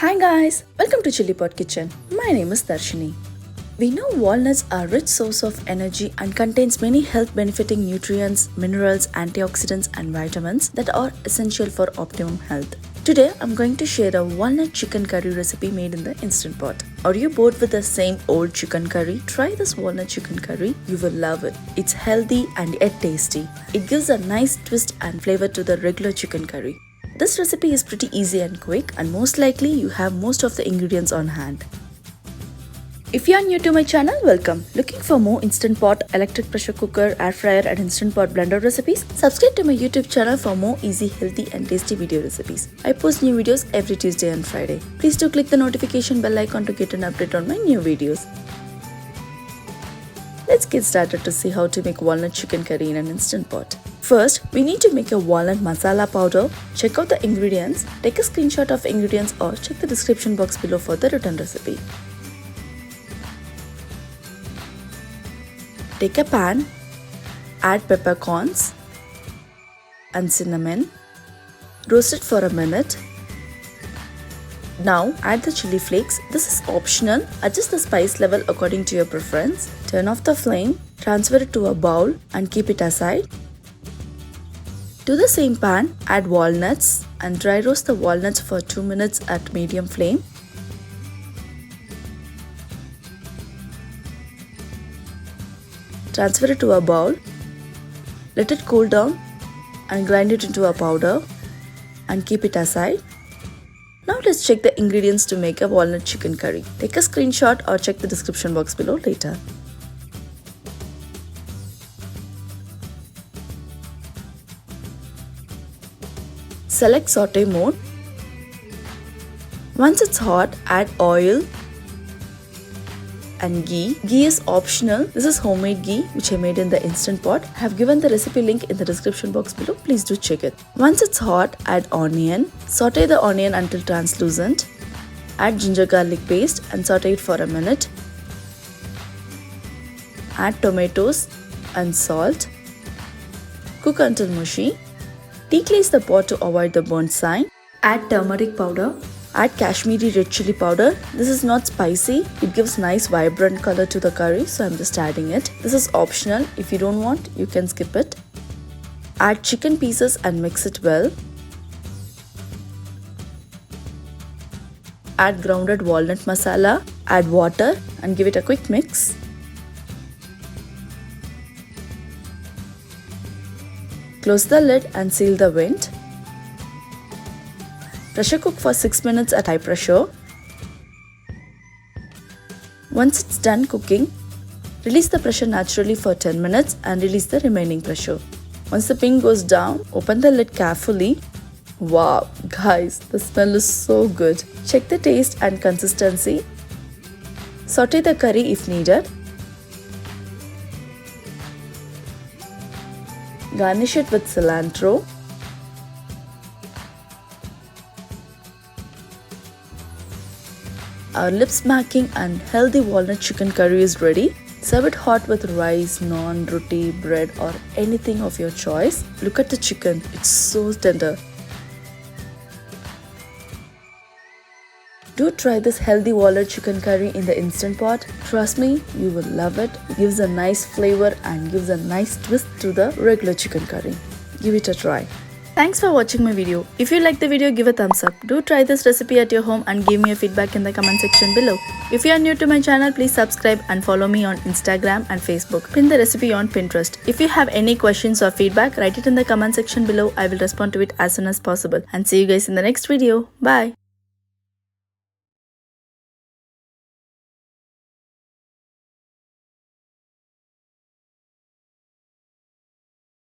Hi guys, welcome to Chillipot kitchen. My name is Darshini. We know walnuts are a rich source of energy and contains many health benefiting nutrients, minerals, antioxidants and vitamins that are essential for optimum health. Today I'm going to share a walnut chicken curry recipe made in the Instant Pot. Are you bored with the same old chicken curry? Try this walnut chicken curry. You will love it. It's healthy and yet tasty. It gives a nice twist and flavor to the regular chicken curry. This recipe is pretty easy and quick, and most likely you have most of the ingredients on hand. If you are new to my channel, welcome. Looking for more Instant Pot, electric pressure cooker, air fryer and Instant Pot blender recipes? Subscribe to my YouTube channel for more easy, healthy and tasty video recipes. I post new videos every Tuesday and Friday. Please do click the notification bell icon to get an update on my new videos. Let's get started to see how to make walnut chicken curry in an Instant Pot. First, we need to make a walnut masala powder. Check out the ingredients, take a screenshot of ingredients or check the description box below for the written recipe. Take a pan, add peppercorns and cinnamon, roast it for a minute. Now add the chili flakes. This is optional. Adjust the spice level according to your preference. Turn off the flame, transfer it to a bowl and keep it aside. To the same pan, add walnuts and dry roast the walnuts for 2 minutes at medium flame. Transfer it to a bowl. Let it cool down and grind it into a powder and keep it aside. Now let's check the ingredients to make a walnut chicken curry. Take a screenshot or check the description box below later. Select saute mode. Once it's hot, add oil and ghee. Ghee is optional. This is homemade ghee which I made in the Instant Pot. I have given the recipe link in the description box below. Please do check it. Once it's hot, add onion. Saute the onion until translucent. Add ginger garlic paste and saute it for a minute. Add tomatoes and salt. Cook until mushy. Deglaze the pot to avoid the burnt sign. Add turmeric powder. Add Kashmiri red chili powder. This is not spicy. It gives nice vibrant color to the curry, so I'm just adding it. This is optional. If you don't want, you can skip it. Add chicken pieces and mix it well. Add grounded walnut masala. Add water and give it a quick mix. Close the lid and seal the vent. Pressure cook for 6 minutes at high pressure. Once it's done cooking, release the pressure naturally for 10 minutes and release the remaining pressure. Once the pin goes down, open the lid carefully. Wow, guys, the smell is so good. Check the taste and consistency. Saute the curry if needed. Garnish it with cilantro. Our lip-smacking and healthy walnut chicken curry is ready. Serve it hot with rice, naan, roti, bread or anything of your choice. Look at the chicken, it's so tender. Do try this healthy walnut chicken curry in the Instant Pot. Trust me, you will love it. It gives a nice flavor and gives a nice twist to the regular chicken curry. Give it a try. Thanks for watching my video. If you like the video, give a thumbs up. Do try this recipe at your home and give me your feedback in the comment section below. If you are new to my channel, please subscribe and follow me on Instagram and Facebook. Pin the recipe on Pinterest. If you have any questions or feedback, write it in the comment section below. I will respond to it as soon as possible. And see you guys in the next video. Bye.